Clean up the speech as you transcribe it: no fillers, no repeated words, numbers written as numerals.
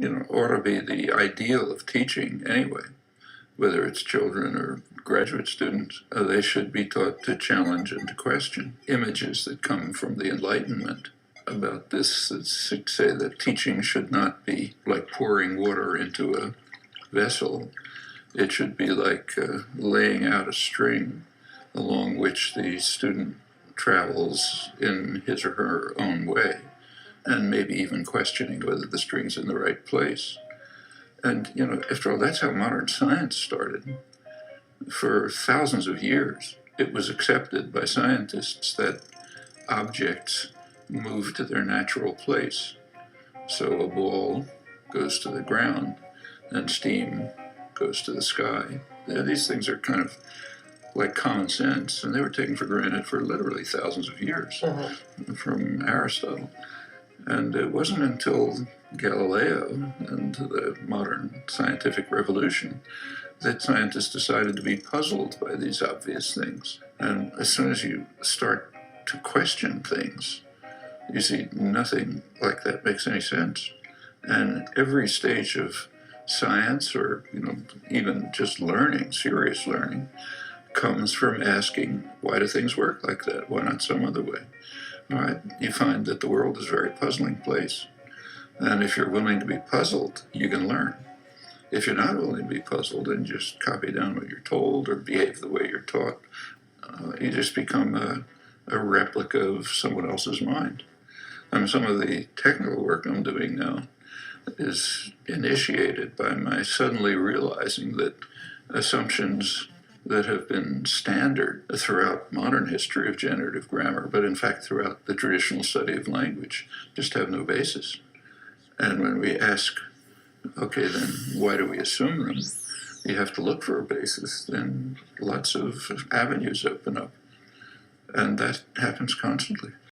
ought to be the ideal of teaching anyway, whether it's children or graduate students. They should be taught to challenge and to question images that come from the Enlightenment about this, that say that teaching should not be like pouring water into a vessel. It should be like laying out a string along which the student travels in his or her own way, and maybe even questioning whether the string's in the right place. And, after all, that's how modern science started. For thousands of years, it was accepted by scientists that objects move to their natural place. So a ball goes to the ground, and steam goes to the sky. These things are kind of like common sense, and they were taken for granted for literally thousands of years from Aristotle. And it wasn't until Galileo and the modern scientific revolution that scientists decided to be puzzled by these obvious things. And as soon as you start to question things, you see nothing like that makes any sense. And every stage of science, or even just learning, serious learning, comes from asking, why do things work like that? Why not some other way? All right, you find that the world is a very puzzling place. And if you're willing to be puzzled, you can learn. If you're not willing to be puzzled and just copy down what you're told or behave the way you're taught, you just become a replica of someone else's mind. Some of the technical work I'm doing now is initiated by my suddenly realizing that assumptions that have been standard throughout modern history of generative grammar, but in fact throughout the traditional study of language, just have no basis. And when we ask, okay, then why do we assume them? You have to look for a basis, then lots of avenues open up. And that happens constantly.